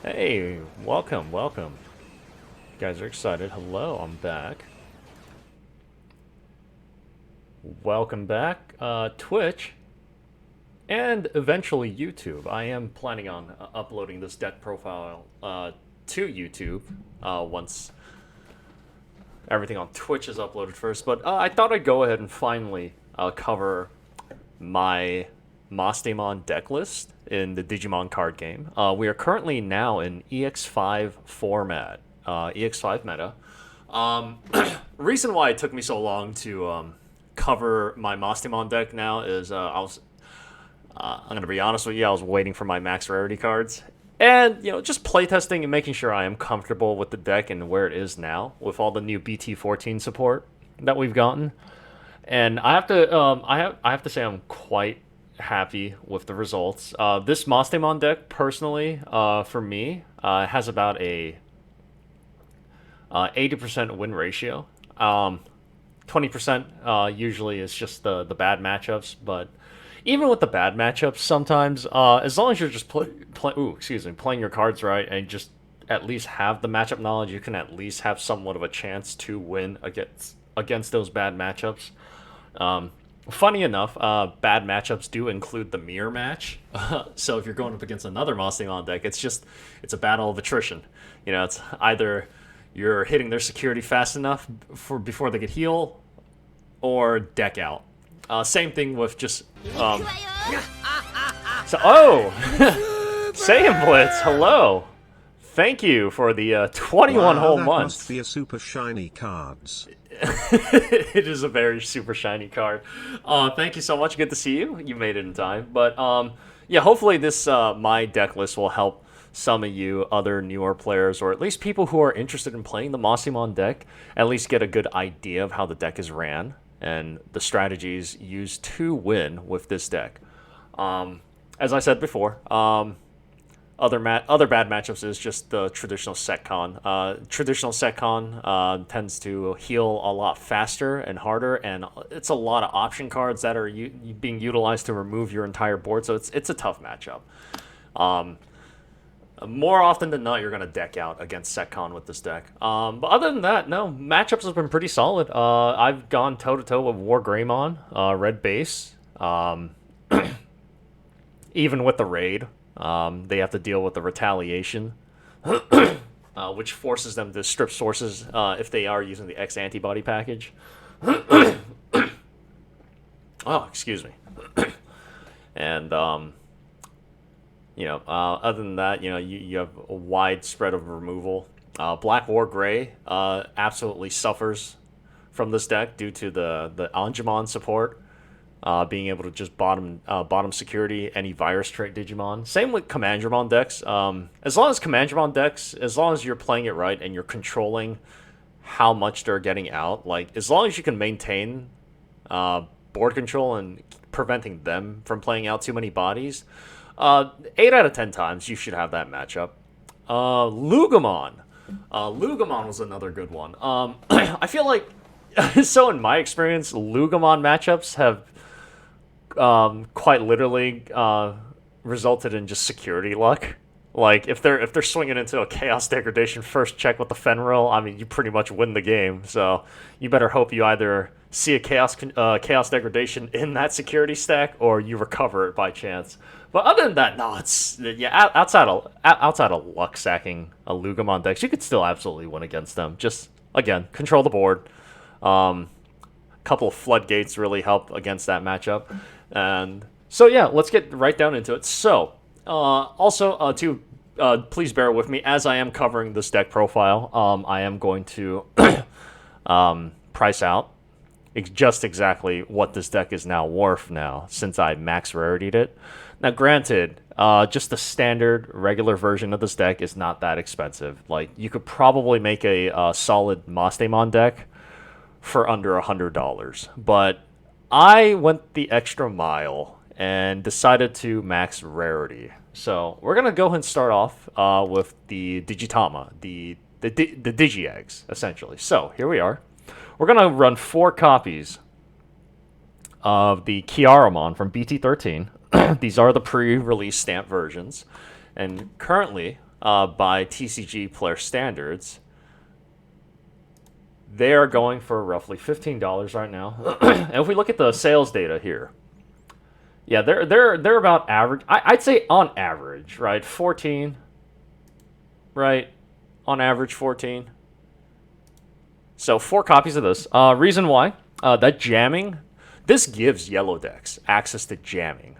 Hey, welcome, welcome. You guys are excited. Hello, I'm back. Welcome back, Twitch, and eventually YouTube. I am planning on uploading this deck profile to YouTube once everything on Twitch is uploaded first. But I thought I'd go ahead and finally cover my Mastemon deck list in the Digimon card game. We are currently now in EX5 format, EX5 meta. Reason why it took me so long to cover my Mastemon deck now is I'm gonna be honest with you, I was waiting for my max rarity cards. And, just playtesting and making sure I am comfortable with the deck and where it is now with all the new BT14 support that we've gotten. And I have to say I'm quite happy with the results. This Mastemon deck, personally, for me, has about a 80% win ratio. 20% usually is just the bad matchups, but even with the bad matchups, sometimes as long as you're just playing your cards right and just at least have the matchup knowledge, you can at least have somewhat of a chance to win against those bad matchups. Funny enough, bad matchups do include the mirror match. So if you're going up against another Mastemon deck, it's a battle of attrition. It's either you're hitting their security fast enough before they could heal, or deck out. Same thing with just Saiyan Blitz, hello. Thank you for the 21 whole that months. Must be a super shiny cards. It is a very super shiny card. Thank you so much. Good to see you. You made it in time. But yeah, hopefully this my deck list will help some of you other newer players, or at least people who are interested in playing the Mastemon deck, at least get a good idea of how the deck is ran and the strategies used to win with this deck. As I said before, other bad matchups is just the traditional Setcon. Traditional Setcon tends to heal a lot faster and harder, and it's a lot of option cards that are being utilized to remove your entire board, so it's a tough matchup. More often than not, you're going to deck out against Setcon with this deck. But other than that, no, matchups have been pretty solid. I've gone toe-to-toe with War Greymon, red base. Even with the raid, they have to deal with the retaliation, which forces them to strip sources if they are using the X antibody package. Oh, excuse me. And other than that, you have a wide spread of removal. Black War Gray absolutely suffers from this deck due to the Angemon support, being able to just bottom security any virus trait Digimon. Same with Commandramon decks. As long as you're playing it right and you're controlling how much they're getting out, like as long as you can maintain board control and preventing them from playing out too many bodies, 8 out of 10 times you should have that matchup. Lugamon. Lugamon was another good one. I feel like, so in my experience, Lugamon matchups have quite literally resulted in just security luck. Like if they're swinging into a Chaos Degradation first check with the Fenrir, I mean you pretty much win the game. So you better hope you either see a Chaos Degradation in that security stack or you recover it by chance. But other than that, no, outside of luck sacking a Lugamon decks, you could still absolutely win against them. Just again, control the board. Couple of floodgates really help against that matchup. And so yeah, let's get right down into it. So please bear with me as I am covering this deck profile. I am going to price out just exactly what this deck is now worth now since I max rarity'd it. Now, granted, just the standard regular version of this deck is not that expensive. Like you could probably make a solid Mastemon deck for under $100, but I went the extra mile and decided to max rarity. So we're gonna go ahead and start off with the Digitama, the Digi-Eggs, essentially. So here we are. We're gonna run 4 copies of the Kiaramon from BT13. These are the pre-release stamp versions, and currently by TCG player standards, they are going for roughly $15 right now. And if we look at the sales data here, yeah, they're about average. I'd say on average, right? 14, right? On average, 14. So 4 copies of this. Reason why? That jamming, this gives yellow decks access to jamming.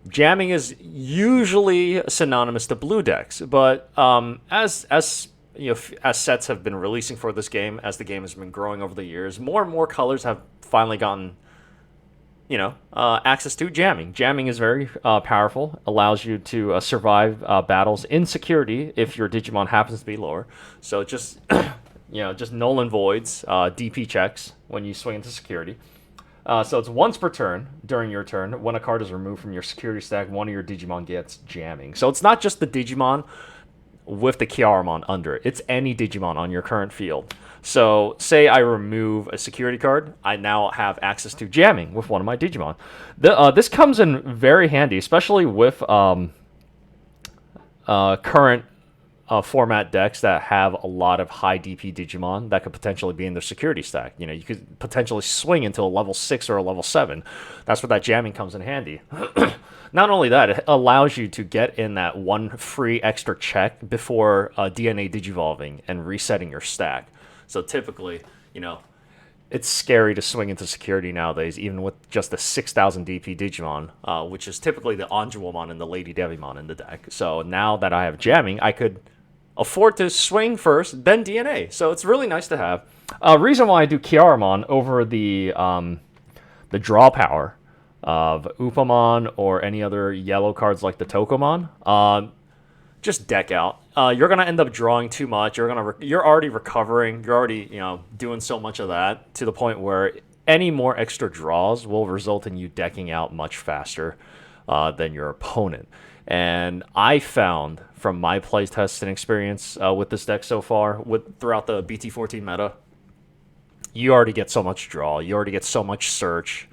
Jamming is usually synonymous to blue decks, but as you know, as sets have been releasing for this game, as the game has been growing over the years, more and more colors have finally gotten, access to jamming. Jamming is very powerful, allows you to survive battles in security if your Digimon happens to be lower. So just just null and voids DP checks when you swing into security. So it's once per turn during your turn. When a card is removed from your security stack, one of your Digimon gets jamming. So it's not just the Digimon with the Kiaramon under it. It's any Digimon on your current field. So say I remove a security card, I now have access to jamming with one of my Digimon. This comes in very handy, especially with current format decks that have a lot of high DP Digimon that could potentially be in their security stack. You could potentially swing into a level 6 or a level 7. That's where that jamming comes in handy. Not only that, it allows you to get in that one free extra check before DNA digivolving and resetting your stack. So typically, it's scary to swing into security nowadays, even with just a 6,000 DP Digimon, which is typically the Anjumon and the Lady Devimon in the deck. So now that I have jamming, I could afford to swing first, then DNA. So it's really nice to have. Reason why I do Kiaramon over the draw power of Upamon or any other yellow cards like the Tokomon, just deck out. You're gonna end up drawing too much. You're already recovering. You're already doing so much of that to the point where any more extra draws will result in you decking out much faster than your opponent. And I found from my playtest and experience with this deck so far, throughout the BT14 meta, you already get so much draw. You already get so much search.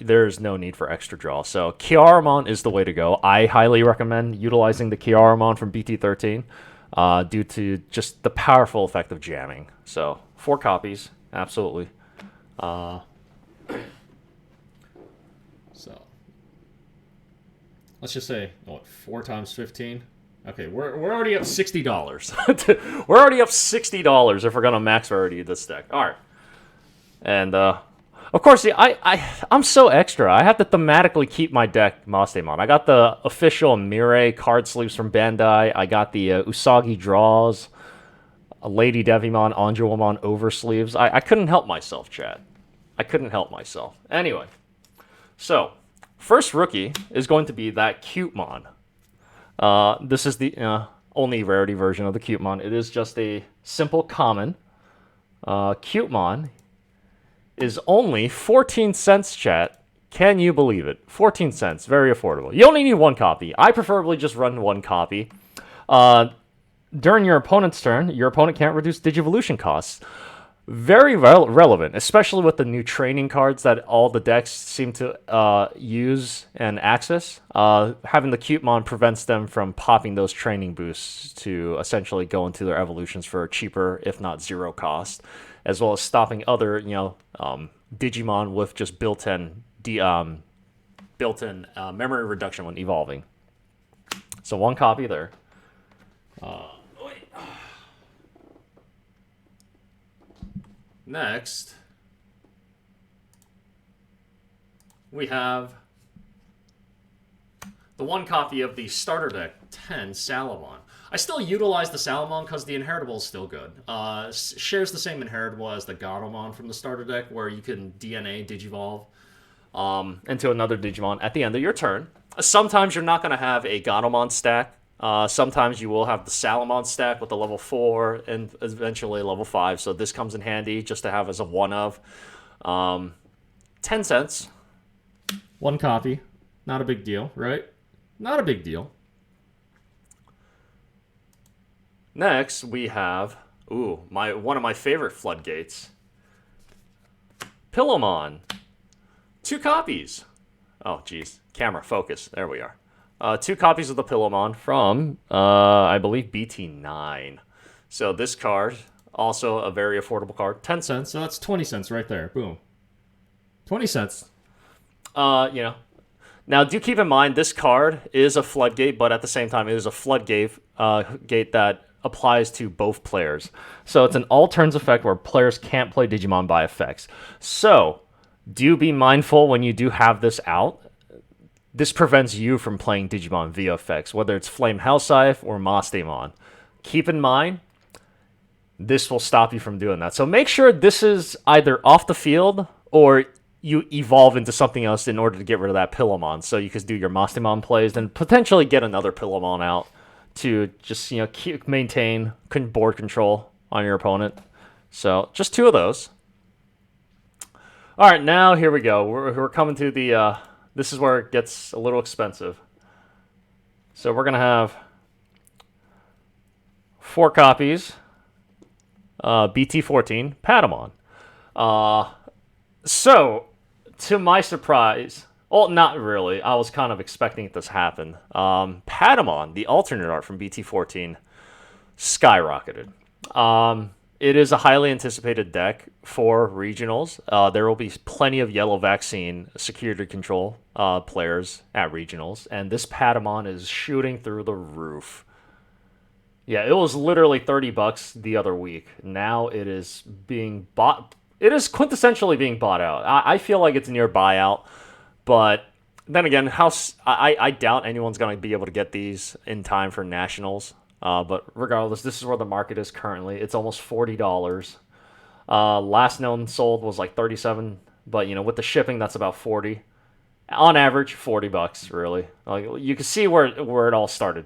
There's no need for extra draw. So Kiaramon is the way to go. I highly recommend utilizing the Kiaramon from BT13 due to just the powerful effect of jamming. So 4 copies, absolutely. So let's just say 4 times 15. Okay, we're already up $60. We're already up $60 if we're gonna max rarity this deck. All right, and of course, I'm so extra. I have to thematically keep my deck Mastemon. I got the official Mirai card sleeves from Bandai. I got the Usagi draws, a Lady Devimon, Anjumon oversleeves. I couldn't help myself, chat. I couldn't help myself. Anyway, so first rookie is going to be that Cutemon. This is the only rarity version of the Cutemon. It is just a simple common. Cutemon is only 14 cents, chat. Can you believe it? 14 cents. Very affordable. You only need 1 copy. I preferably just run 1 copy. During your opponent's turn, your opponent can't reduce Digivolution costs. Very relevant, especially with the new training cards that all the decks seem to use and access. Having the Cutemon prevents them from popping those training boosts to essentially go into their evolutions for a cheaper, if not 0 cost, as well as stopping other, Digimon with just built-in memory reduction when evolving. So 1 copy there. Next, we have the 1 copy of the starter deck 10 Salamon. I still utilize the Salamon because the inheritable is still good. Shares the same inheritable as the Ganomon from the starter deck, where you can DNA Digivolve into another Digimon at the end of your turn. Sometimes you're not going to have a Ganomon stack. Sometimes you will have the Salamon stack with the level 4 and eventually level 5. So this comes in handy just to have as a one of. 10 cents. 1 copy. Not a big deal, right? Not a big deal. Next, we have, one of my favorite floodgates. Pillowmon. 2 copies. Oh, geez. Camera, focus. There we are. 2 copies of the Pillowmon from, I believe, BT9. So this card, also a very affordable card, 10 cents. So that's 20 cents right there. Boom. 20 cents. You know. Now, do keep in mind, this card is a floodgate, but at the same time, it is a floodgate gate that applies to both players. So it's an all turns effect where players can't play Digimon by effects. So do be mindful when you do have this out. This prevents you from playing Digimon via effects, whether it's Flame Hellscythe or Mastemon. Keep in mind, this will stop you from doing that. So make sure this is either off the field or you evolve into something else in order to get rid of that Pillowmon. So you could do your Mastemon plays, then potentially get another Pillowmon out to just, maintain board control on your opponent. So just 2 of those. All right, now here we go. We're coming to the... this is where it gets a little expensive. So we're going to have 4 copies. BT14, Patamon. So, to my surprise... Well, not really. I was kind of expecting it to happen. Patamon, the alternate art from BT14, skyrocketed. It is a highly anticipated deck for regionals. There will be plenty of yellow vaccine security control players at regionals, and this Patamon is shooting through the roof. Yeah, it was literally $30 the other week. Now it is being bought. It is quintessentially being bought out. I feel like it's near buyout. But then again, I doubt anyone's going to be able to get these in time for nationals. But regardless, this is where the market is currently. It's almost $40. Last known sold was like $37, but with the shipping, that's about $40. On average, $40, really. Like, you can see where it all started.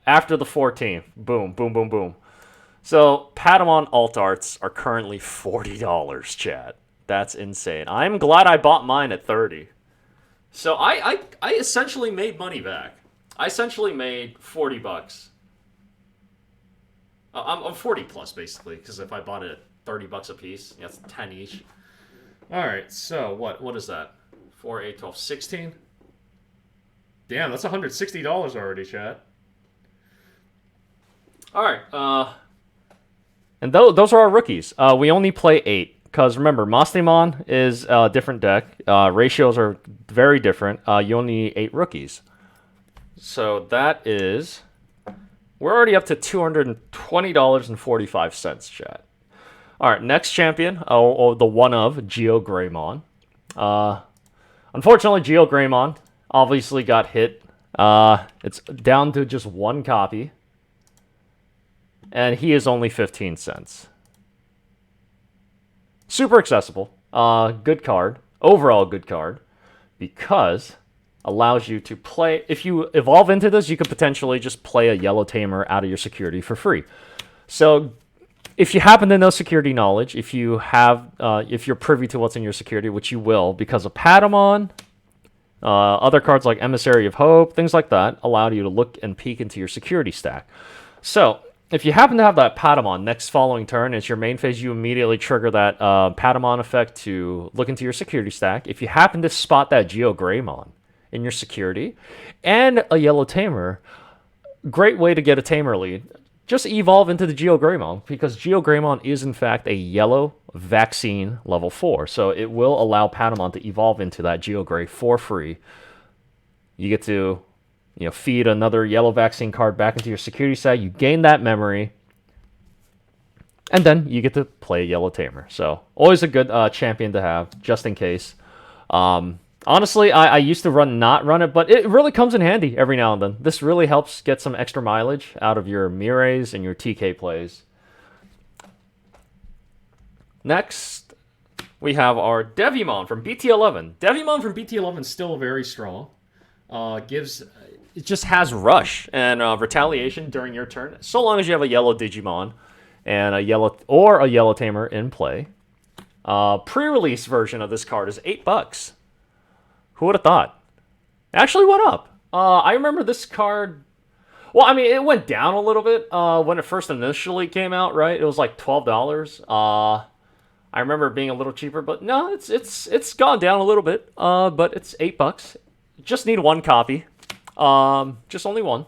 After the 14th, boom, boom, boom, boom. So Patamon alt arts are currently $40, chat. That's insane. I'm glad I bought mine at 30. So I essentially made money back. I essentially made $40. I'm 40 plus basically, because if I bought it at $30 a piece, that's 10 each. All right, so what is that? 4, 8, 12, 16. Damn, that's $160 already, chat. All right, and those are our rookies. We only play 8. Because remember, Mastemon is a different deck. Ratios are very different. You only need 8 rookies. So that is... We're already up to $220.45, chat. All right, next champion. The one of Geo Greymon. Unfortunately, Geo Greymon obviously got hit. It's down to just 1 copy. And he is only 15 cents. Super accessible. Good card. Overall good card. Because allows you to play... If you evolve into this, you could potentially just play a Yellow Tamer out of your security for free. So if you happen to know security knowledge, if you're privy to what's in your security, which you will, because of Patamon, other cards like Emissary of Hope, things like that, allow you to look and peek into your security stack. So if you happen to have that Patamon next following turn, it's your main phase, you immediately trigger that Patamon effect to look into your security stack. If you happen to spot that Geo Greymon in your security and a Yellow Tamer, great way to get a Tamer lead. Just evolve into the Geo Greymon, because Geo Greymon is in fact a yellow vaccine level 4. So it will allow Patamon to evolve into that Geo Grey for free. You get to feed another yellow vaccine card back into your security set. You gain that memory. And then you get to play a Yellow Tamer. So always a good champion to have, just in case. Honestly, I used to not run it, but it really comes in handy every now and then. This really helps get some extra mileage out of your Mires and your TK plays. Next, we have our Devimon from BT11. Devimon from BT11 is still very strong. It just has Rush and Retaliation during your turn, so long as you have a yellow Digimon and a yellow Tamer in play. Pre-release version of this card is $8. Who would have thought? It actually went up. I remember this card. Well, I mean, it went down a little bit when it first initially came out. Right, it was like $12. I remember it being a little cheaper, but no, it's gone down a little bit. But it's $8. Just need 1 copy. Just only one.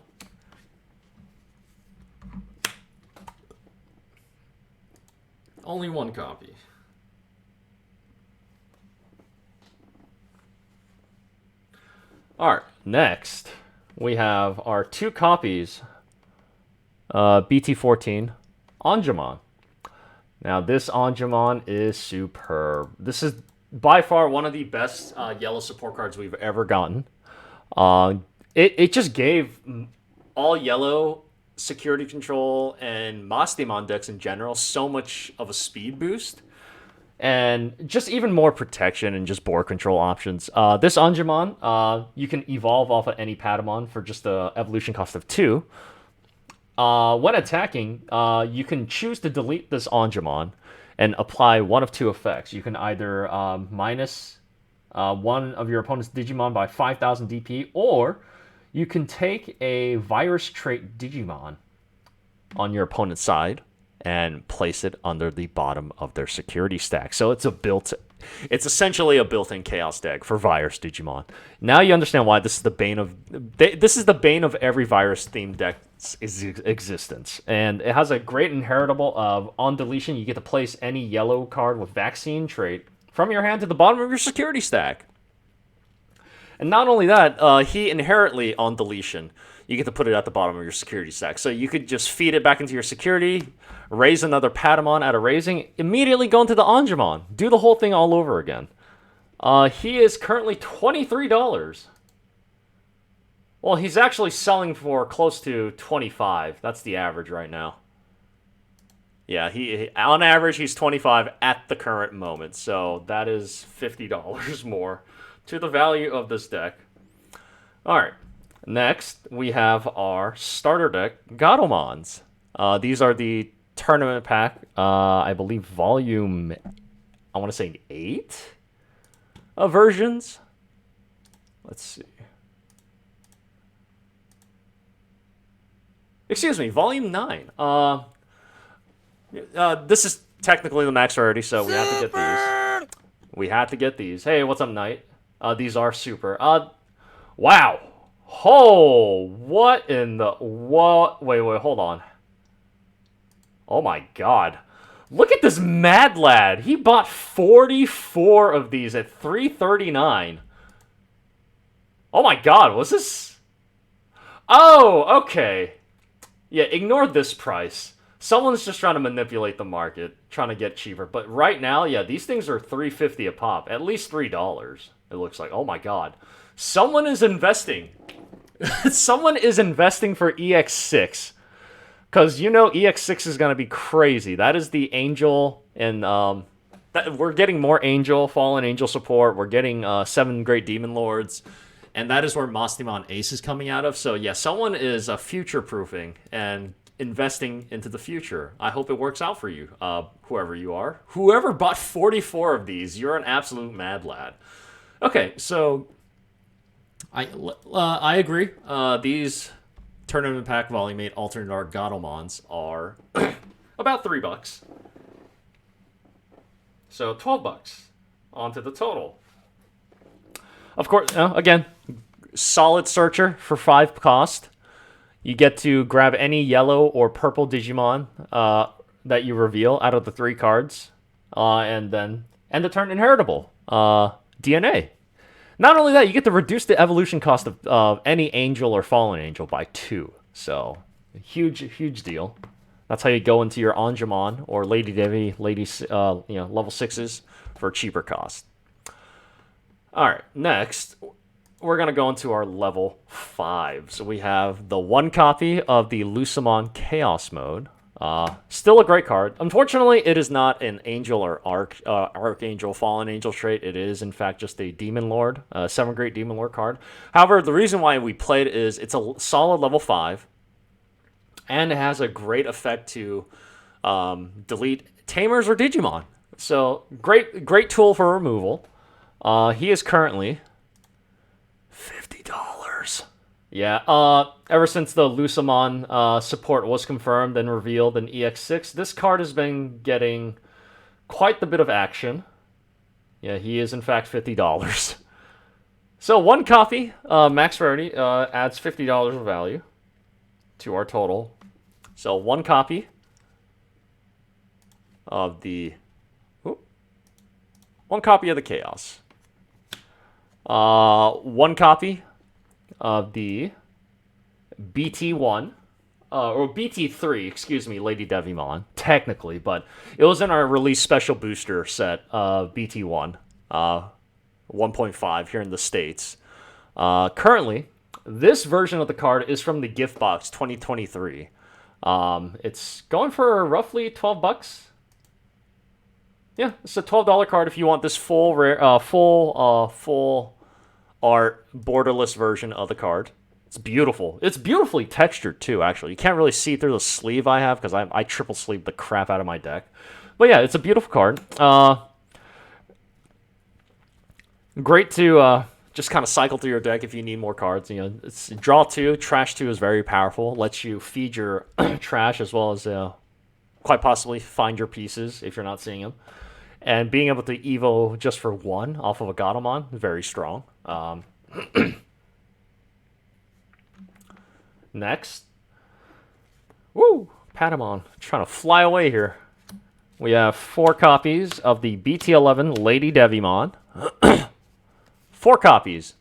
Only one copy. Alright, next we have our 2 copies BT14 Angemon. Now this Angemon is superb. This is by far one of the best yellow support cards we've ever gotten. It just gave all yellow security control and Mastemon decks in general so much of a speed boost. And just even more protection and just board control options. This Angemon, you can evolve off of any Patamon for just the evolution cost of 2. When attacking, you can choose to delete this Angemon and apply one of 2 effects. You can either minus one of your opponent's Digimon by 5,000 DP, or you can take a virus trait Digimon on your opponent's side and place it under the bottom of their security stack. So it's essentially a built-in chaos deck for virus Digimon. Now you understand why this is the bane of every virus themed deck's existence. And it has a great inheritable of on deletion you get to place any yellow card with vaccine trait from your hand to the bottom of your security stack. And not only that, he inherently on deletion you get to put it at the bottom of your security stack. So you could just feed it back into your security, raise another Patamon out of raising, immediately go into the Angemon. Do the whole thing all over again. He is currently $23. Well, he's actually selling for close to $25. That's the average right now. Yeah, he on average, he's $25 at the current moment. So that is $50 more to the value of this deck. All right. Next, we have our starter deck, Gatomons. These are the tournament pack, I believe volume, I want to say 8 versions. Let's see. Excuse me, volume 9. This is technically the max rarity, so we have to get these. We have to get these. Hey, what's up, Knight? These are super. Wow. Oh, what in the... What? Wait, hold on. Oh my god. Look at this mad lad. He bought 44 of these at $339. Oh my god, was this... Oh, okay. Yeah, ignore this price. Someone's just trying to manipulate the market, trying to get cheaper. But right now, yeah, these things are $3.50 a pop. At least $3, it looks like. Oh my god. Someone is investing. Someone is investing for EX6. Because you know EX6 is going to be crazy. That is the Angel, and we're getting more Angel, Fallen Angel support. We're getting 7 Great Demon Lords. And that is where Mastemon Ace is coming out of. So yeah, someone is future-proofing and investing into the future. I hope it works out for you, whoever you are. Whoever bought 44 of these, you're an absolute mad lad. Okay, so... I agree. These Tournament Pack Volume 8 Alternate Art Gatomons are about $3. So $12 onto the total. Of course, again, solid searcher for 5 cost. You get to grab any yellow or purple Digimon that you reveal out of the 3 cards, and then end the turn inheritable DNA. Not only that, you get to reduce the evolution cost of any Angel or Fallen Angel by 2. So, huge deal. That's how you go into your Angemon or Lady Devi, level 6s for a cheaper cost. All right, next, we're going to go into our level 5. So we have the 1 copy of the Lucemon Chaos Mode. Still a great card. Unfortunately, it is not an Angel or Archangel, Fallen Angel trait. It is, in fact, just a Demon Lord, 7 Great Demon Lord card. However, the reason why we played it is it's a solid level 5, and it has a great effect to delete Tamers or Digimon. So, great tool for removal. He is currently $50. Yeah, ever since the Lucemon support was confirmed and revealed in EX6, this card has been getting quite the bit of action. Yeah, he is in fact $50. So one copy, max rarity, adds $50 of value to our total. So one copy of the chaos. One copy of the BT1. Or BT3, excuse me, Lady Devimon, technically, but it was in our release special booster set of BT1, 1.5 here in the States. Currently, this version of the card is from the Gift Box 2023. It's going for roughly $12. Yeah, it's a $12 card if you want this full art borderless version of the card. It's beautiful. It's beautifully textured, too, actually. You can't really see through the sleeve I have, because I triple sleeve the crap out of my deck. But yeah, it's a beautiful card. Great to just kind of cycle through your deck if you need more cards. You know, it's draw 2, trash 2 is very powerful. Lets you feed your trash as well as quite possibly find your pieces if you're not seeing them. And being able to Evo just for 1 off of a Gatomon, very strong. Next. Woo! Patamon. Trying to fly away here. We have 4 copies of the BT11 Lady Devimon. 4 copies.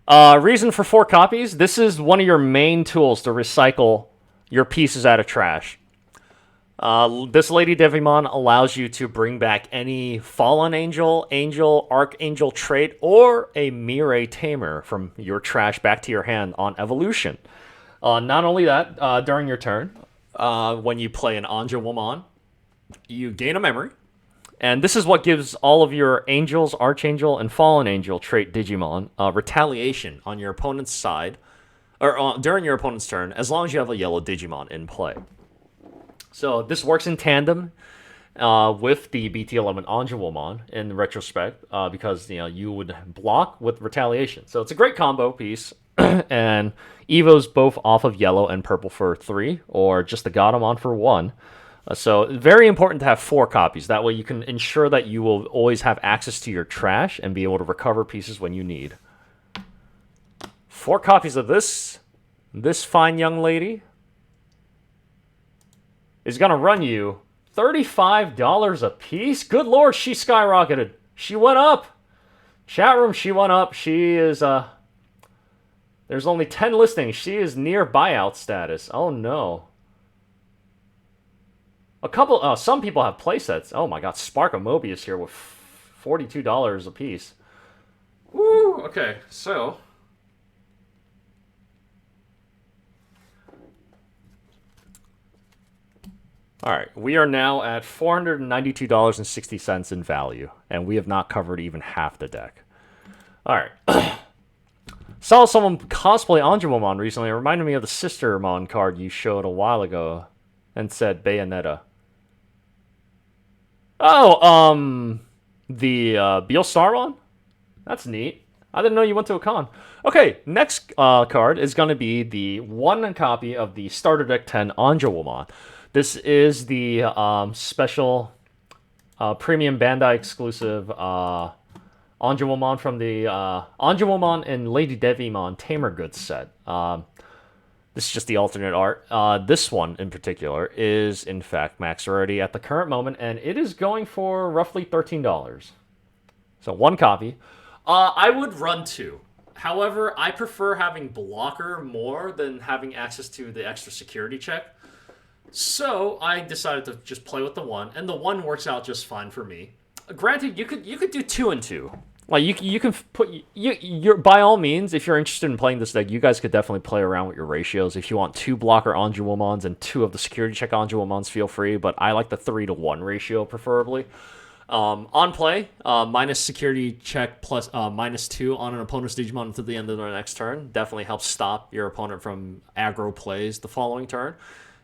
Reason for 4 copies? This is one of your main tools to recycle your pieces out of trash. This Lady Devimon allows you to bring back any Fallen Angel, Angel, Archangel trait, or a Mirai Tamer from your trash back to your hand on evolution. Not only that, during your turn, when you play an Anjouamon, you gain a memory. And this is what gives all of your Angels, Archangel, and Fallen Angel trait Digimon retaliation on your opponent's side, or during your opponent's turn, as long as you have a yellow Digimon in play. So this works in tandem with the BT11 Anjouamon in retrospect, because you would block with retaliation. So it's a great combo piece. And Evo's both off of yellow and purple for 3, or just the Gatomon for 1. So very important to have 4 copies. That way you can ensure that you will always have access to your trash and be able to recover pieces when you need. 4 copies of this fine young lady is going to run you $35 a piece. Good lord, she skyrocketed. She went up. Chat room, she went up. She is... There's only 10 listings. She is near buyout status. Oh no. Some people have playsets. Oh my god, Spark of Mobius here with $42 a piece. Woo! Okay, so. Alright, we are now at $492.60 in value, and we have not covered even half the deck. Alright. Saw someone cosplay Anjouamon recently. It reminded me of the Sistermon card you showed a while ago and said Bayonetta. Oh, the Beelstarmon? That's neat. I didn't know you went to a con. Okay, next card is going to be the 1 copy of the Starter Deck 10 Anjouamon. This is the special premium Bandai exclusive Anjouamon from the Anjouamon and Lady Devimon Tamer Goods set. This is just the alternate art. This one in particular is in fact max rarity at the current moment, and it is going for roughly $13. So 1 copy. I would run 2. However, I prefer having blocker more than having access to the extra security check. So I decided to just play with the 1, and the 1 works out just fine for me. Granted, you could do 2 and 2. Like you can put you're by all means, if you're interested in playing this deck, you guys could definitely play around with your ratios. If you want 2 blocker Anjouamons and 2 of the security check Anjouamons, feel free. But I like the 3-to-1 ratio preferably. On play, minus security check plus -2 on an opponent's Digimon until the end of their next turn definitely helps stop your opponent from aggro plays the following turn.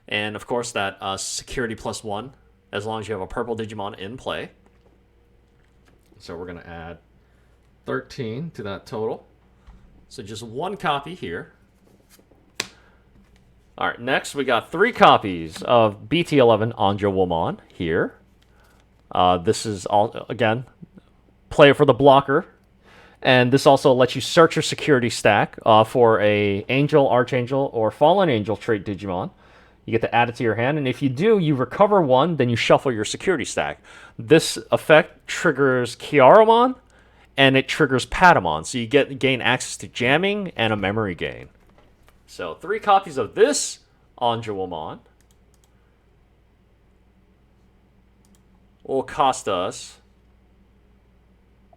And of course that security +1 as long as you have a purple Digimon in play. So we're going to add 13 to that total. So just 1 copy here. All right, next we got 3 copies of BT11 Anjouamon here. This is all again play for the blocker, And this also lets you search your security stack for a Angel, Archangel, or Fallen Angel trait Digimon. You get to add it to your hand, and if you do, you recover one, then you shuffle your security stack. This effect triggers Kiaramon, and it triggers Patamon, so you gain access to jamming and a memory gain. So 3 copies of this Anjouamon will cost us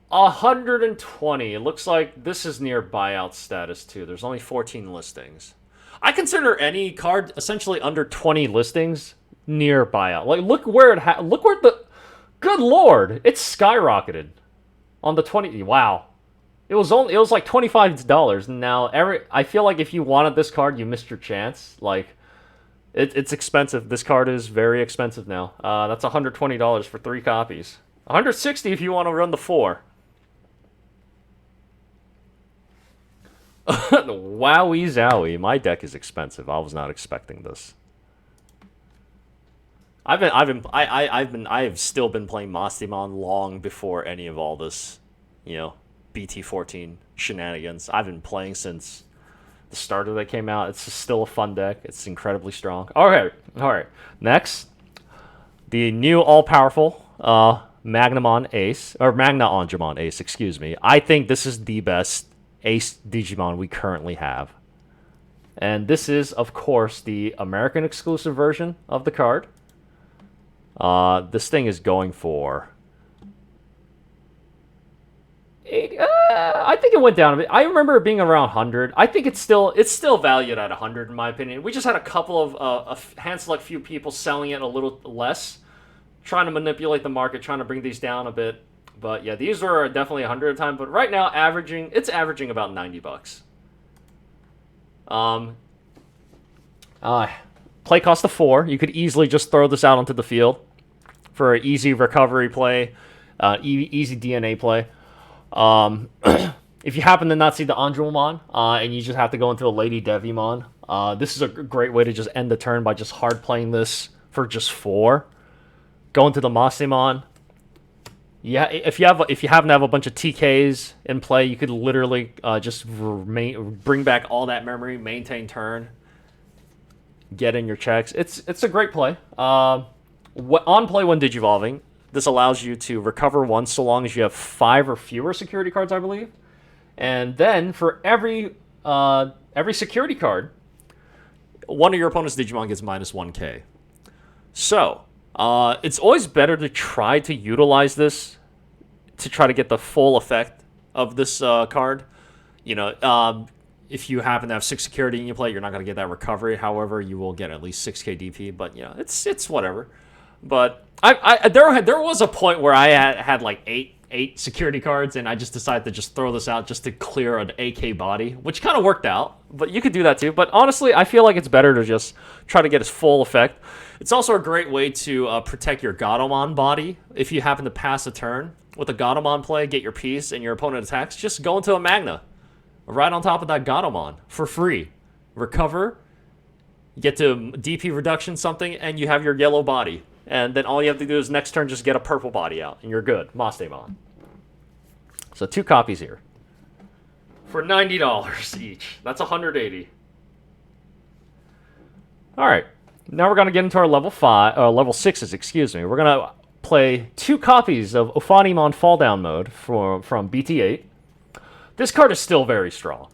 120. It looks like this is near buyout status too. There's only 14 listings. I consider any card essentially under 20 listings near buyout. Like look where the good lord, it's skyrocketed on the 20. Wow. It was like $25 and now I feel like if you wanted this card, you missed your chance. Like it's expensive. This card is very expensive now. That's $120 for 3 copies. $160 if you want to run the 4. Wowie zowie, my deck is expensive. I was not expecting this. I have still been playing Mastemon long before any of all this, BT14 shenanigans. I've been playing since the starter that came out. It's still a fun deck. It's incredibly strong. All right. Next, the new all-powerful Magnamon Ace, or Magna Anjumon Ace, excuse me. I think this is the best Ace Digimon we currently have. And this is, of course, the American exclusive version of the card. This thing is going for... I think it went down a bit. I remember it being around 100. I think it's still valued at 100 in my opinion. We just had a couple of a hand-select few people selling it a little less, trying to manipulate the market, trying to bring these down a bit. But yeah, these were definitely 100 at a time. But right now, it's averaging about $90. Play cost of 4. You could easily just throw this out onto the field for an easy recovery play, easy DNA play. If you happen to not see the Anjouamon, and you just have to go into a Lady Devimon, this is a great way to just end the turn by just hard playing this for just 4. Go into the Mastemon. Yeah, if you happen to have a bunch of TKs in play, you could literally just bring back all that memory, maintain turn, get in your checks. It's a great play. On play when digivolving, this allows you to recover 1 so long as you have 5 or fewer security cards, I believe. And then for every security card, one of your opponent's Digimon gets minus 1k. So it's always better to try to utilize this to try to get the full effect of this card. If you happen to have 6 security in your play, you're not going to get that recovery. However, you will get at least 6k DP. But it's whatever. But there was a point where I had like 8 security cards, and I just decided to just throw this out just to clear an AK body, which kind of worked out. But you could do that too. But honestly, I feel like it's better to just try to get its full effect. It's also a great way to protect your Gatomon body. If you happen to pass a turn with a Gatomon play, get your piece, and your opponent attacks, just go into a Magna right on top of that Gatomon for free. Recover, get to DP reduction something, and you have your yellow body. And then all you have to do is next turn just get a purple body out, and you're good. Mastemon. So 2 copies here for $90 each. That's $180. All right. Now we're gonna get into our level 6s. Excuse me. We're gonna play 2 copies of Ophanimon Fall Down Mode from BT8. This card is still very strong.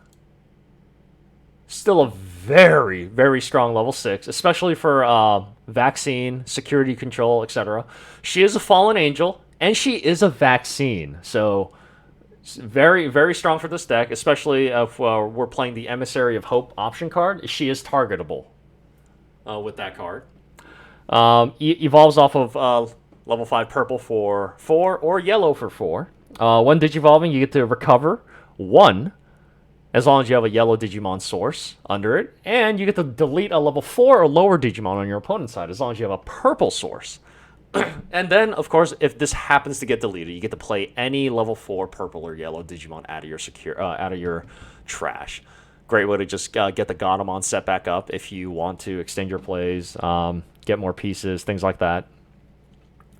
Still a very, very strong level 6, especially for vaccine, security control, etc. She is a fallen angel, and she is a vaccine. So very, very strong for this deck, especially if we're playing the Emissary of Hope option card. She is targetable with that card. Evolves off of level 5 purple for 4 or yellow for 4. When digivolving, you get to recover 1 as long as you have a yellow Digimon source under it, and you get to delete a level 4 or lower Digimon on your opponent's side as long as you have a purple source. And then, of course, if this happens to get deleted, you get to play any level 4 purple or yellow Digimon out of your trash. Great way to just get the Gatomon set back up if you want to extend your plays, get more pieces, things like that.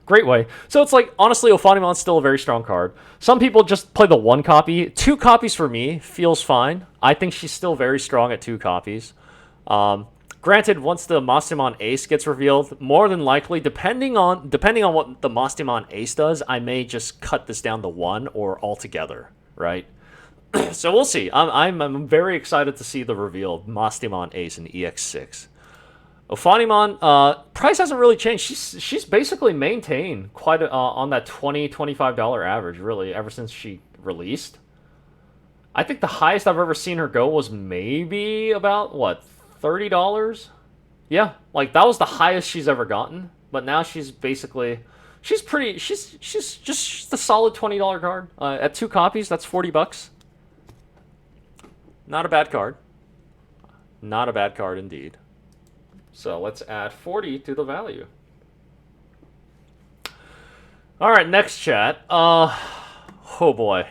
Great way. So it's like, honestly, Ophanimon's still a very strong card. Some people just play the 1 copy. 2 copies for me feels fine. I think she's still very strong at 2 copies. Granted, once the Mastemon Ace gets revealed, more than likely, depending on what the Mastemon Ace does, I may just cut this down to 1 or altogether, right? So we'll see. I'm very excited to see the reveal Mastemon Ace in EX6. Ophanimon's price hasn't really changed. She's basically maintained quite on that $20-$25 average, really, ever since she released. I think the highest I've ever seen her go was maybe about, what, $30? Yeah, like, that was the highest she's ever gotten. But now she's basically... She's just a solid $20 card. At 2 copies, that's $40. Not a bad card. Not a bad card, indeed. So let's add 40 to the value. All right, next chat. Oh boy.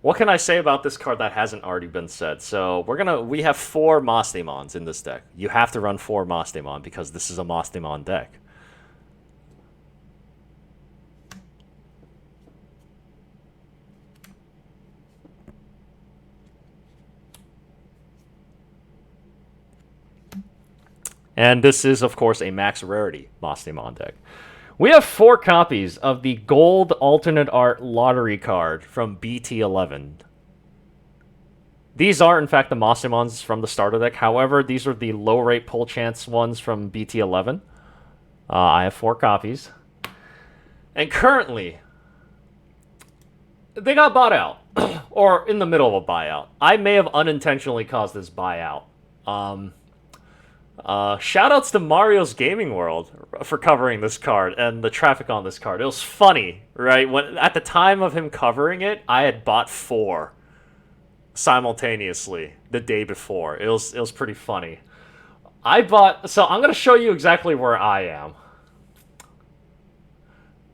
What can I say about this card that hasn't already been said? So we have 4 Mastemons in this deck. You have to run 4 Mastemon because this is a Mastemon deck. And this is, of course, a max rarity Mastemon deck. We have 4 copies of the gold alternate art lottery card from BT11. These are, in fact, the Mastemons from the starter deck. However, these are the low rate pull chance ones from BT11. I have 4 copies. And currently, they got bought out. Or in the middle of a buyout. I may have unintentionally caused this buyout. Shoutouts to Mario's Gaming World for covering this card and the traffic on this card. It was funny, right? When at the time of him covering it, I had bought 4 simultaneously the day before. It was pretty funny. So I'm gonna show you exactly where I am.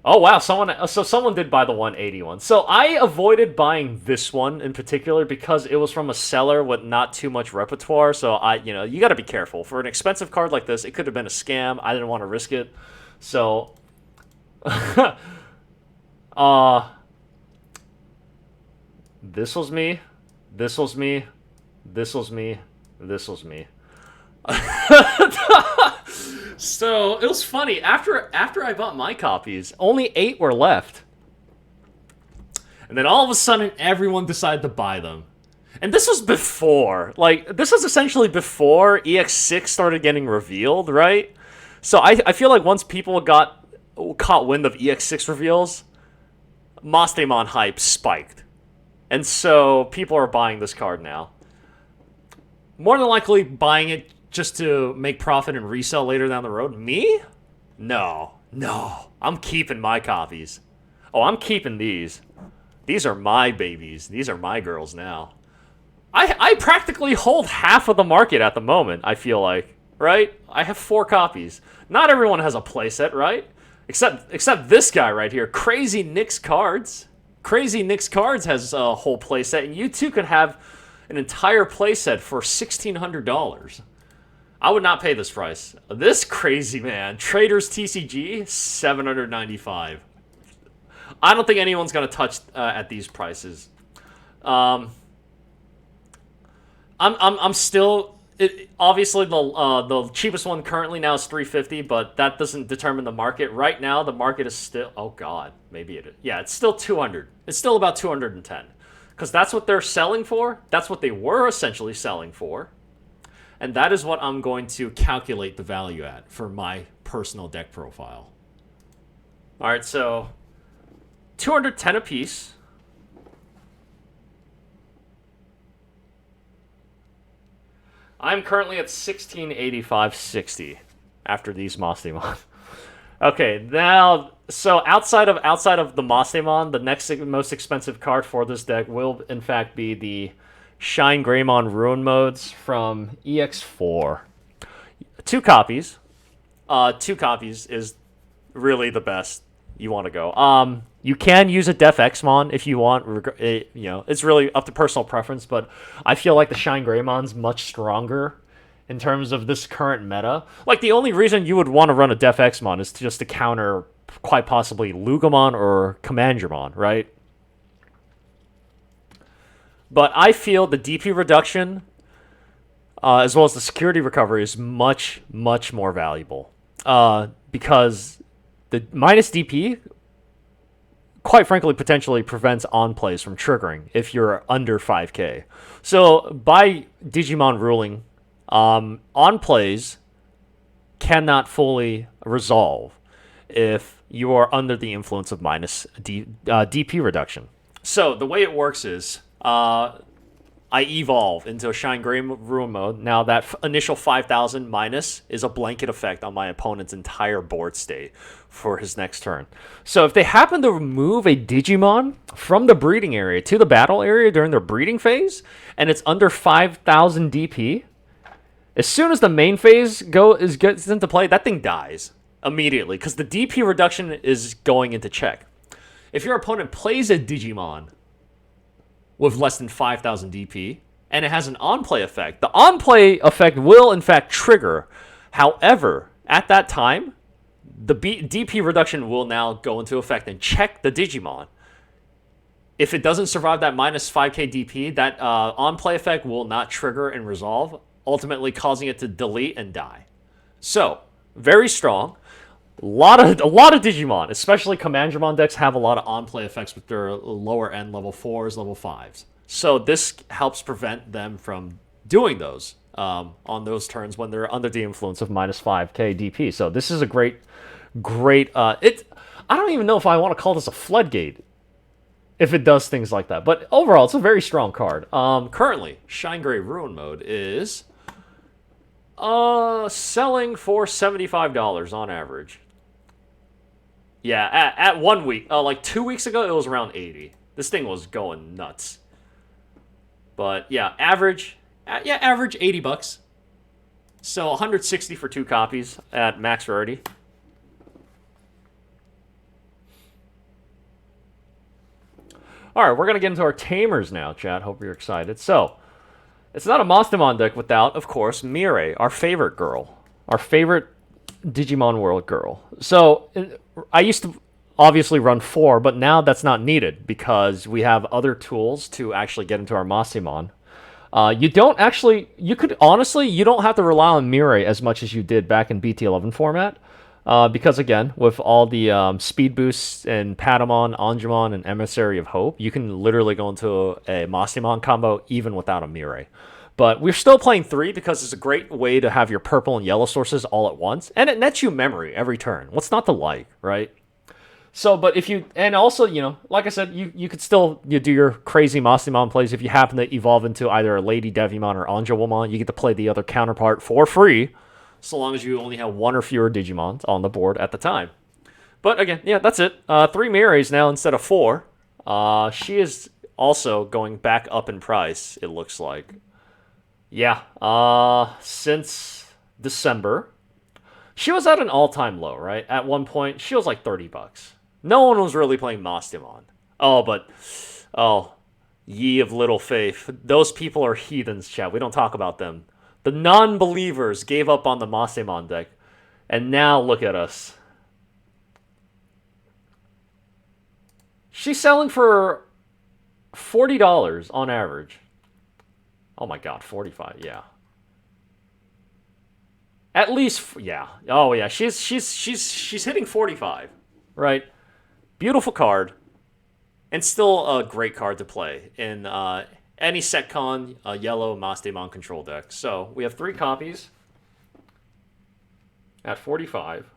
Oh wow, someone did buy the 181. So I avoided buying this one in particular because it was from a seller with not too much repertoire. So you got to be careful. For an expensive card like this, it could have been a scam. I didn't want to risk it. So this was me. This was me. This was me. This was me. So it was funny. After I bought my copies, only 8 were left. And then all of a sudden, everyone decided to buy them. And this was before. This was essentially before EX6 started getting revealed, right? So I feel like once people got caught wind of EX6 reveals, Mastemon hype spiked. And so people are buying this card now. More than likely buying it just to make profit and resell later down the road. Me? No. I'm keeping my copies. Oh, I'm keeping these. These are my babies. These are my girls now. I practically hold half of the market at the moment, I feel like. Right? I have 4 copies. Not everyone has a playset, right? Except this guy right here. Crazy Nick's Cards. Crazy Nick's Cards has a whole playset, and you too could have an entire playset for $1,600. I would not pay this price. This crazy man, Traders TCG, $795. I don't think anyone's gonna touch at these prices. I'm still. Obviously, the cheapest one currently now is $350, but that doesn't determine the market. Right now, the market is still. Oh God, maybe it is. Yeah, it's still 200. It's still about 210, because that's what they're selling for. That's what they were essentially selling for. And that is what I'm going to calculate the value at for my personal deck profile. All right, so 210 apiece. I'm currently at 1685.60 after these Mastemon. Okay, now so outside of the Mastemon, the next most expensive card for this deck will in fact be the Shine Greymon Ruin Modes from EX4. 2 copies. 2 copies is really the best you want to go. You can use a Def Xmon if you want. It's really up to personal preference, but I feel like the Shine Greymon's much stronger in terms of this current meta. Like, the only reason you would want to run a Def Xmon is just to counter quite possibly Lugomon or Commandramon, right? But I feel the DP reduction, as well as the security recovery, is much, much more valuable. Because the minus DP, quite frankly, potentially prevents on-plays from triggering if you're under 5k. So by Digimon ruling, on-plays cannot fully resolve if you are under the influence of minus DP reduction. So the way it works is I evolve into a Shine Gray Ruin mode. Now that initial 5,000 minus is a blanket effect on my opponent's entire board state for his next turn. So if they happen to remove a Digimon from the breeding area to the battle area during their breeding phase, and it's under 5,000 DP, as soon as the main phase gets into play, that thing dies immediately because the DP reduction is going into check. If your opponent plays a Digimon with less than 5,000 DP, and it has an on-play effect, the on-play effect will, in fact, trigger. However, at that time, the DP reduction will now go into effect and check the Digimon. If it doesn't survive that minus 5k DP, that on-play effect will not trigger and resolve, ultimately causing it to delete and die. So, very strong. A lot of Digimon, especially Commandramon decks, have a lot of on-play effects with their lower end level 4s, level 5s. So this helps prevent them from doing those on those turns when they're under the influence of minus 5k DP. So this is a great. I don't even know if I want to call this a floodgate if it does things like that. But overall, it's a very strong card. Currently, Shine Gray Ruin mode is selling for $75 on average. Yeah, at 1 week, like 2 weeks ago, it was around 80. This thing was going nuts. But yeah, average $80. So 160 for 2 copies at max rarity. All right, we're gonna get into our tamers now, chat. Hope you're excited. So, it's not a Mastemon deck without, of course, Mirai, our favorite girl, our favorite Digimon World girl. So, I used to obviously run 4, but now that's not needed because we have other tools to actually get into our Mastemon. You don't have to rely on Mirai as much as you did back in BT11 format. Because again, with all the speed boosts in Patamon, Angemon, and Emissary of Hope, you can literally go into a Mastemon combo even without a Mirai. But we're still playing 3 because it's a great way to have your purple and yellow sources all at once, and it nets you memory every turn. What's not to like, right? So, but if you, and also, like I said, you could still do your crazy Mastemon plays. If you happen to evolve into either a Lady Devimon or Angelwomon, you get to play the other counterpart for free, so long as you only have 1 or fewer Digimons on the board at the time. But again, yeah, that's it. 3 Mirais now instead of 4. She is also going back up in price, it looks like. Yeah, since December. She was at an all-time low, right? At one point, she was like $30. No one was really playing Mastemon. Ye of little faith. Those people are heathens, chat. We don't talk about them. The non-believers gave up on the Mastemon deck. And now look at us. She's selling for $40 on average. Oh my god, 45, yeah. At least, yeah. Oh yeah, she's hitting 45, right? Beautiful card, and still a great card to play in any Setcon yellow Mastemon control deck. So we have 3 copies at 45.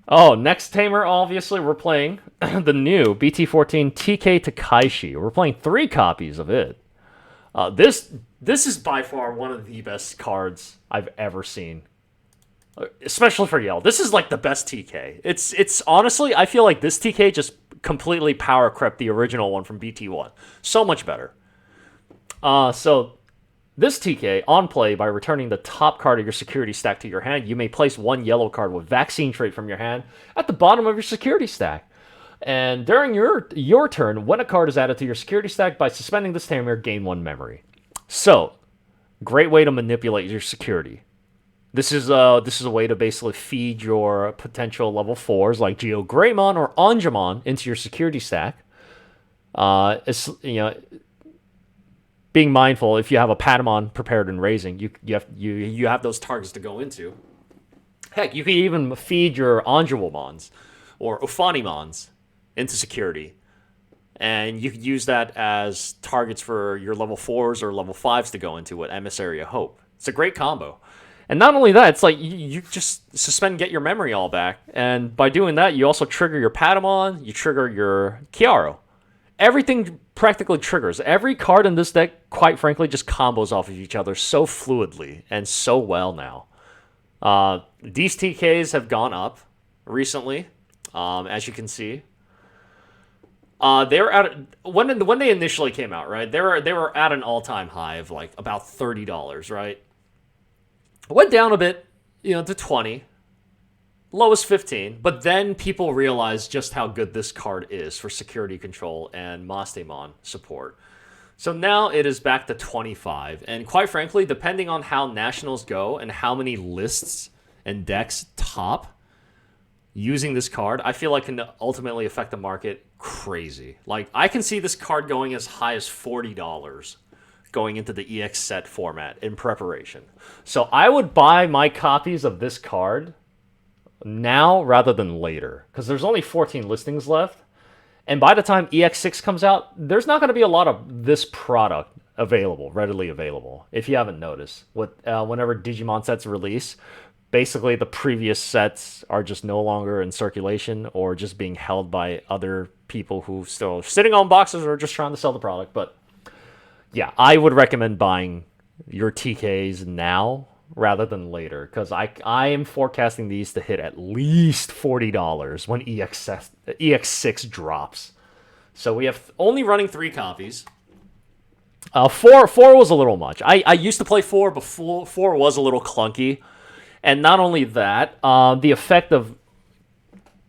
Oh, next tamer, obviously, we're playing the new BT14 TK Takaishi. We're playing 3 copies of it. This is by far one of the best cards I've ever seen, especially for Yell. This is like the best TK. It's honestly, I feel like this TK just completely power crept the original one from BT1. So much better. So this TK, on play, by returning the top card of your security stack to your hand, you may place 1 yellow card with Vaccine trait from your hand at the bottom of your security stack. And during your turn, when a card is added to your security stack, by suspending this tamer, gain 1 memory. So, great way to manipulate your security. This is a way to basically feed your potential level 4s like Geo Greymon or Angemon into your security stack. It's, being mindful, if you have a Patamon prepared and raising, you have those targets to go into. Heck, you can even feed your Angemons or Ophanimons into security. And you could use that as targets for your level 4s or level 5s to go into with Emissary of Hope. It's a great combo. And not only that, it's like you just suspend and get your memory all back. And by doing that, you also trigger your Patamon, you trigger your Kiaro. Everything practically triggers. Every card in this deck, quite frankly, just combos off of each other so fluidly and so well now. These TKs have gone up recently, as you can see. They were at when they initially came out, right? They were at an all-time high of like about $30, right? Went down a bit, to 20. Lowest 15, but then people realized just how good this card is for security control and Mastemon support. So now it is back to 25, and quite frankly, depending on how nationals go and how many lists and decks top using this card, I feel like can ultimately affect the market crazy. Like, I can see this card going as high as $40 going into the EX set format in preparation. So I would buy my copies of this card now rather than later, because there's only 14 listings left, and by the time EX6 comes out, there's not going to be a lot of this product readily available. If you haven't noticed, whenever Digimon sets release, basically the previous sets are just no longer in circulation or just being held by other people who still sitting on boxes or just trying to sell the product. But yeah, I would recommend buying your TKs now rather than later, because I am forecasting these to hit at least $40 when EX6 drops. So we have only running 3 copies. 4 was a little much. I used to play 4, but 4 was a little clunky. And not only that, the effect of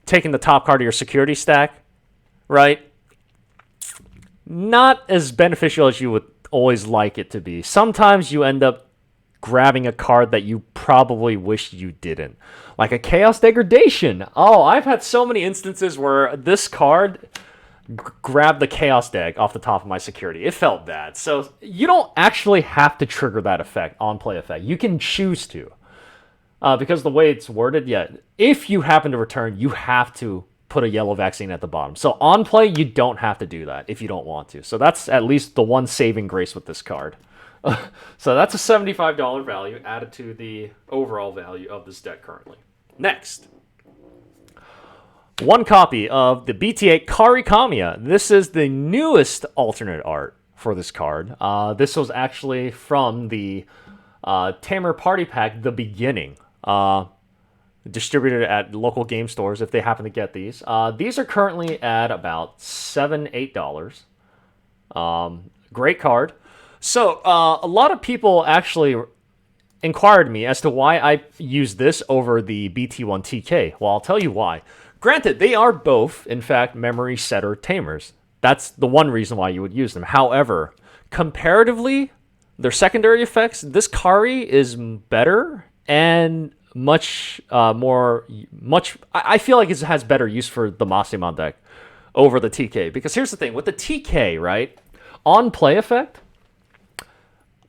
taking the top card of your security stack, right? Not as beneficial as you would always like it to be. Sometimes you end up grabbing a card that you probably wish you didn't. Like a Chaos Degradation. Oh, I've had so many instances where this card grabbed the Chaos Deg off the top of my security. It felt bad. So you don't actually have to trigger that effect, on-play effect. You can choose to. Because the way it's worded, if you happen to return, you have to put a yellow vaccine at the bottom. So on play, you don't have to do that if you don't want to. So that's at least the one saving grace with this card. So that's a $75 value added to the overall value of this deck currently. Next, one copy of the BT8 Kari Kamiya. This is the newest alternate art for this card. This was actually from the Tamer Party Pack, the beginning. Distributed at local game stores if they happen to get these. These are currently at about $7, $8. Great card. So, a lot of people actually inquired me as to why I use this over the BT1 TK. Well, I'll tell you why. Granted, they are both, in fact, memory setter tamers. That's the one reason why you would use them. However, comparatively, their secondary effects, this Kari is better and much more... I feel like it has better use for the Mastemon deck over the TK. Because here's the thing. With the TK, right, on play effect...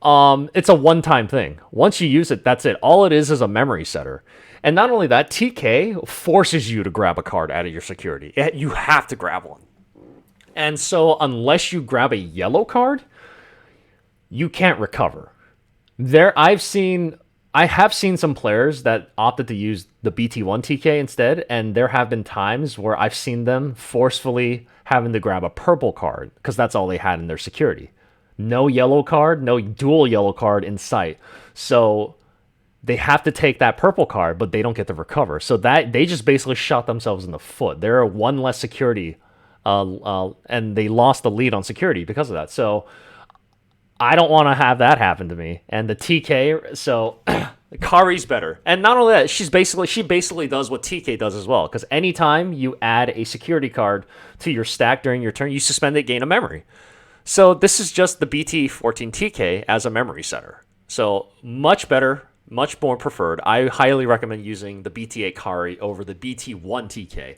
it's a one-time thing. Once you use it, that's it. All it is a memory setter. And not only that, TK forces you to grab a card out of your security. You have to grab one. And so unless you grab a yellow card, you can't recover. I have seen some players that opted to use the BT1 TK instead, and there have been times where I've seen them forcefully having to grab a purple card because that's all they had in their security. No yellow card, no dual yellow card in sight. So they have to take that purple card, but they don't get to recover. So that they just basically shot themselves in the foot. They're one less security, and they lost the lead on security because of that. So I don't want to have that happen to me. And the TK, so Kari's better. And not only that, she basically does what TK does as well. Because anytime you add a security card to your stack during your turn, you suspend it, gain a memory. So this is just the BT14 TK as a memory setter. So much better Much more preferred. I highly recommend using the BT8 Kari over the BT1 TK.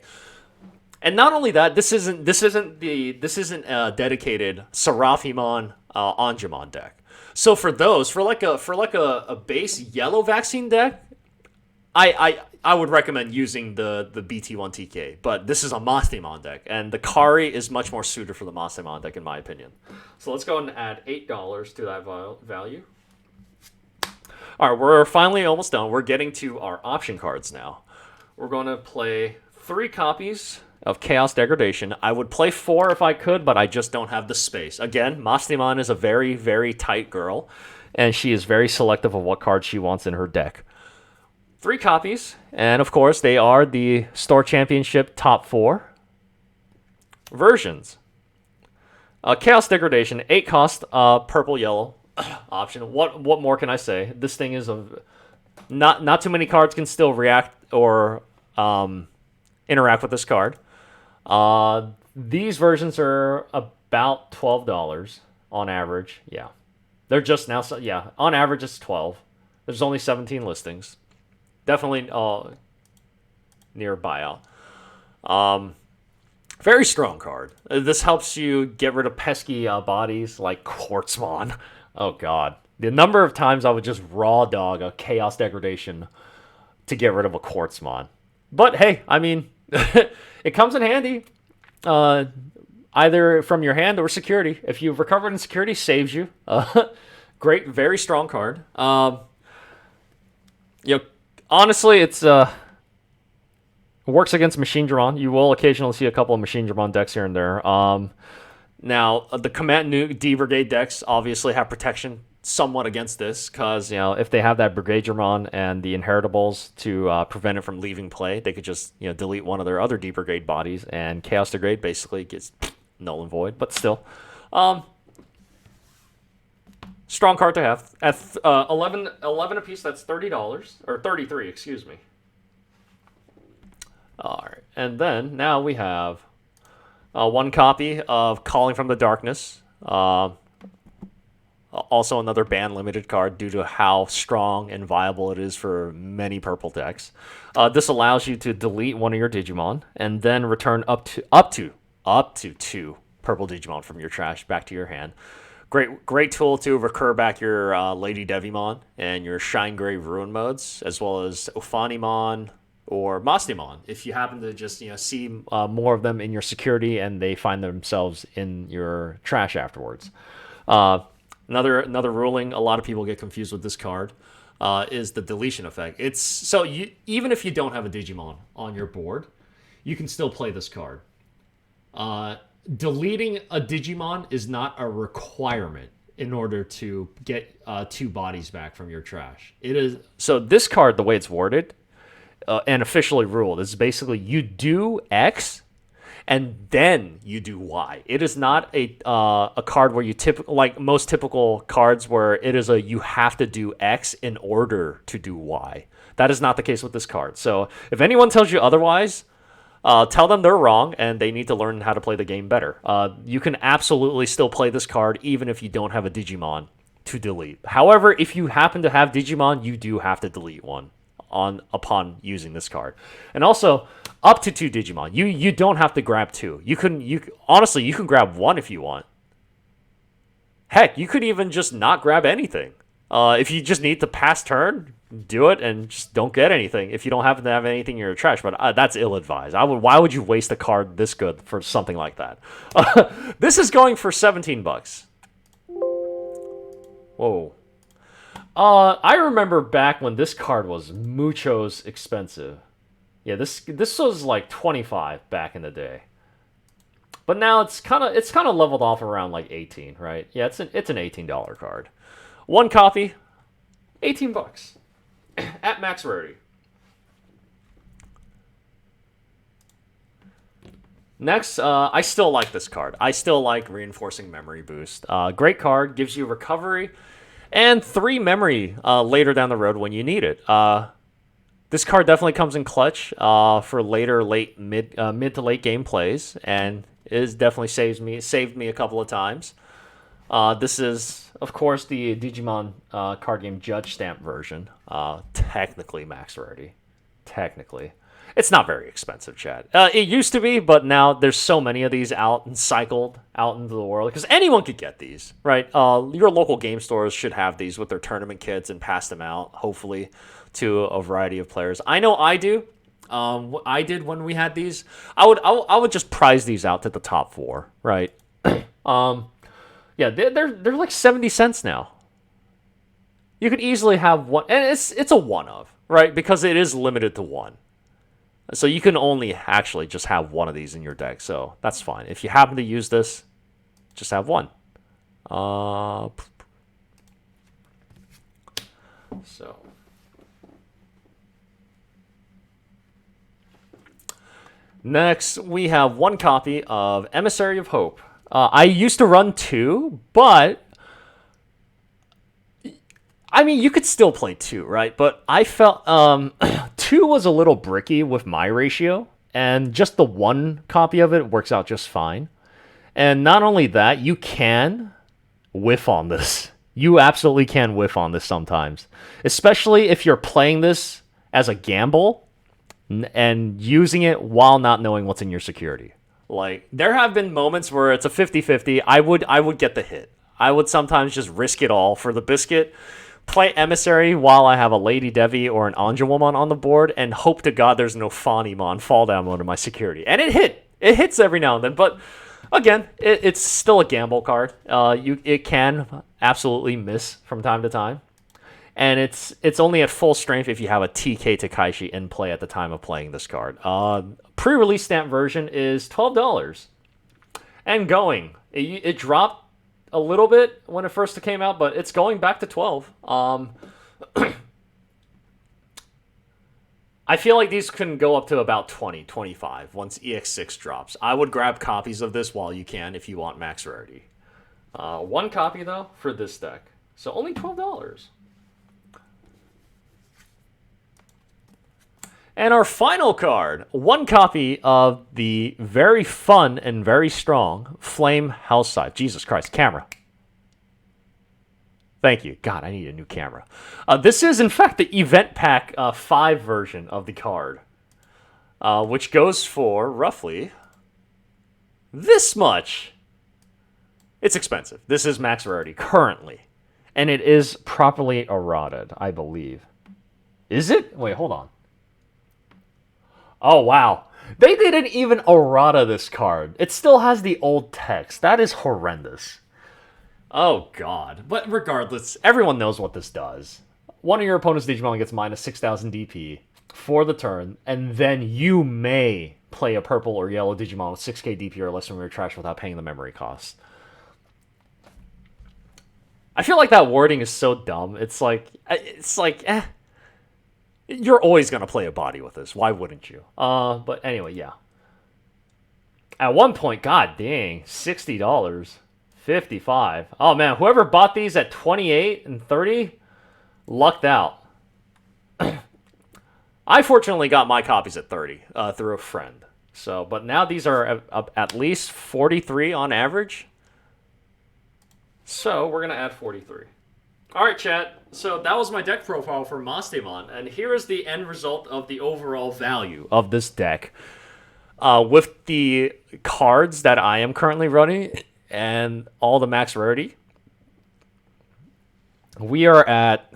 And not only that, this isn't a dedicated Seraphimon Angemon deck. So for a base yellow vaccine deck, I would recommend using the BT1 TK. But this is a Mastemon deck, and the Kari is much more suited for the Mastemon deck in my opinion. So let's go ahead and add $8 to that value. All right, we're finally almost done. We're getting to our option cards now. We're going to play 3 copies of Chaos Degradation. I would play 4 if I could, but I just don't have the space. Again, Mastemon is a very, very tight girl, and she is very selective of what cards she wants in her deck. 3 copies, and of course, they are the Store Championship top 4 versions. Chaos Degradation, 8 cost, purple, yellow. Option. What more can I say? This thing is not too many cards can still react or interact with this card. These versions are about $12 on average. Yeah, they're just now. Yeah, on average it's 12. There's only 17 listings. Definitely near buyout. Very strong card. This helps you get rid of pesky bodies like Quartzmon. Oh, God. The number of times I would just raw dog a Chaos Degradation to get rid of a Quartzmon. But, hey, I mean, it comes in handy. Either from your hand or security. If you've recovered in security, saves you. Great, very strong card. Honestly, it's works against Machine Dramon. You will occasionally see a couple of Machine Dramon decks here and there. Now, the Command Nuke D Brigade decks obviously have protection somewhat against this, because if they have that Brigade Dramon and the Inheritables to prevent it from leaving play, they could just delete one of their other D Brigade bodies, and Chaos Degrade basically gets null and void. But still, strong card to have. At 11 apiece, that's $30 or $33, excuse me. All right, and then now we have 1 copy of Calling from the Darkness. Also another ban limited card due to how strong and viable it is for many purple decks. This allows you to delete one of your Digimon and then return up to 2 purple Digimon from your trash back to your hand. Great tool to recur back your Lady Devimon and your Shine Gray Ruin modes, as well as Ophanimon or Mastemon, if you happen to just see more of them in your security and they find themselves in your trash afterwards. Another ruling a lot of people get confused with this card is the deletion effect. It's so even if you don't have a Digimon on your board, you can still play this card. Deleting a Digimon is not a requirement in order to get 2 bodies back from your trash. It is so this card, the way it's worded and officially ruled, is basically you do X and then you do Y. It is not a card where you like most typical cards where it is you have to do X in order to do Y. That is not the case with this card. So if anyone tells you otherwise, tell them they're wrong and they need to learn how to play the game better. You can absolutely still play this card even if you don't have a Digimon to delete. However, if you happen to have Digimon, you do have to delete one upon using this card. And also, up to 2 Digimon. You don't have to grab 2. Honestly, you can grab 1 if you want. Heck, you could even just not grab anything. If you just need to pass turn, do it and just don't get anything if you don't happen to have anything in your trash. But that's ill-advised. Why would you waste a card this good for something like that? This is going for $17. Whoa. I remember back when this card was muchos expensive. Yeah, this was like 25 back in the day. But now it's kind of leveled off around like 18, right? Yeah, it's an $18 card. 1 copy, $18 at max rarity. Next, I still like this card. I still like Reinforcing Memory Boost. Great card, gives you recovery and 3 memory later down the road when you need it. This card definitely comes in clutch for mid to late game plays, and it definitely saved me a couple of times. This is, of course, the Digimon card game Judge Stamp version. Technically max rarity. Technically. It's not very expensive, Chad. It used to be, but now there's so many of these out and cycled out into the world. Because anyone could get these, right? Your local game stores should have these with their tournament kits and pass them out, hopefully, to a variety of players. I know I do. I did when we had these. I would just prize these out to the top 4, right? Yeah, they're like 70 cents now. You could easily have one, and it's a one of, right? Because it is limited to one. So you can only actually just have one of these in your deck. So that's fine. If you happen to use this, just have one. So next, we have one copy of Emissary of Hope. I used to run 2, but I mean, you could still play 2, right? But I felt 2 was a little bricky with my ratio, and just the one copy of it works out just fine. And not only that, you can whiff on this. You absolutely can whiff on this sometimes, especially if you're playing this as a gamble and using it while not knowing what's in your security. Like, there have been moments where it's a 50-50. I would get the hit. I would sometimes just risk it all for the biscuit, play Emissary while I have a Lady Devi or an Anjumon on the board, and hope to God there's no Fanimon fall down mode in my security. And it hit. It hits every now and then, but again, it's still a gamble card. It can absolutely miss from time to time. And it's only at full strength if you have a TK Takaishi in play at the time of playing this card. Pre-release stamp version is $12. And going. It dropped a little bit when it first came out, but it's going back to 12. I feel like these can go up to about 20, 25 once EX6 drops. I would grab copies of this while you can if you want max rarity. One copy, though, for this deck. So only $12. And our final card, one copy of the very fun and very strong Flame House Scythe. Jesus Christ, camera. Thank you. God, I need a new camera. This is, in fact, the Event Pack 5 version of the card, which goes for roughly this much. It's expensive. This is max rarity currently, and it is properly errated, I believe. Is it? Wait, hold on. Oh, wow. They didn't even errata this card. It still has the old text. That is horrendous. Oh, God. But regardless, everyone knows what this does. One of your opponent's Digimon gets minus 6,000 DP for the turn, and then you may play a purple or yellow Digimon with 6k DP or less from your trash without paying the memory cost. I feel like that wording is so dumb. It's like, eh. You're always going to play a body with this. Why wouldn't you? But anyway, yeah. At one point, god dang, $60. 55. Oh man, whoever bought these at 28 and 30 lucked out. I fortunately got my copies at 30 through a friend. So, but now these are at least 43 on average. So we're going to add 43. All right, chat. So that was my deck profile for Mastemon, and here is the end result of the overall value of this deck. With the cards that I am currently running and all the max rarity, we are at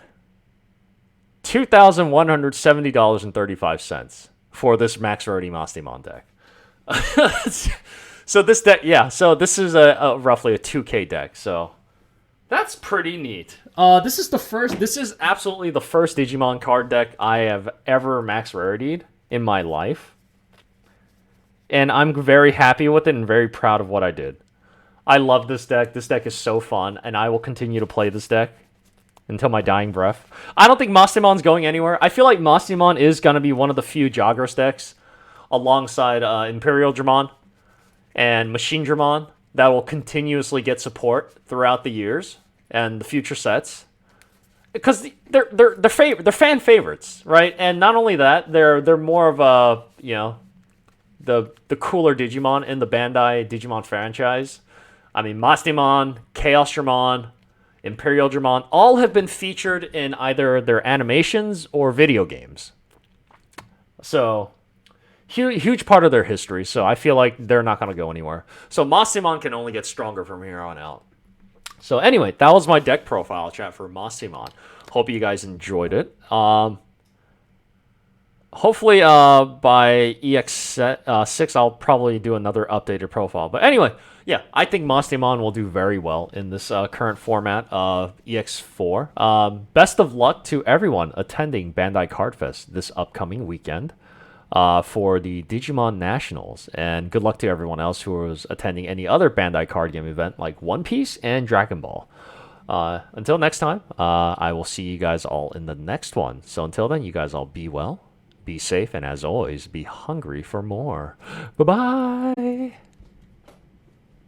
$2,170.35 for this max rarity Mastemon deck. So this deck, yeah. So this is a roughly a 2K deck. So that's pretty neat. This is absolutely the first Digimon card deck I have ever max rarity'd in my life. And I'm very happy with it and very proud of what I did. I love this deck. This deck is so fun, and I will continue to play this deck until my dying breath. I don't think Mastemon's going anywhere. I feel like Mastemon is going to be one of the few Jagras decks alongside Imperial Dramon and Machine Dramon that will continuously get support throughout the years and the future sets, because they're fan favorites, right? And not only that, they're more of a, you know, the cooler Digimon in the Bandai Digimon franchise. I mean, Mastemon, Chaos Dramon, Imperial Dramon, all have been featured in either their animations or video games. So, huge part of their history. So I feel like they're not going to go anywhere. So Mastemon can only get stronger from here on out. So anyway, that was my deck profile chat for Mastemon. Hope you guys enjoyed it. Hopefully by EX6 I'll probably do another updated profile. But anyway, yeah, I think Mastemon will do very well in this current format of EX4. Best of luck to everyone attending Bandai Card Fest this upcoming weekend for the Digimon Nationals. And good luck to everyone else who is attending any other Bandai card game event like One Piece and Dragon Ball. Until next time, I will see you guys all in the next one. So until then, you guys all be well, be safe, and as always, be hungry for more. Bye-bye!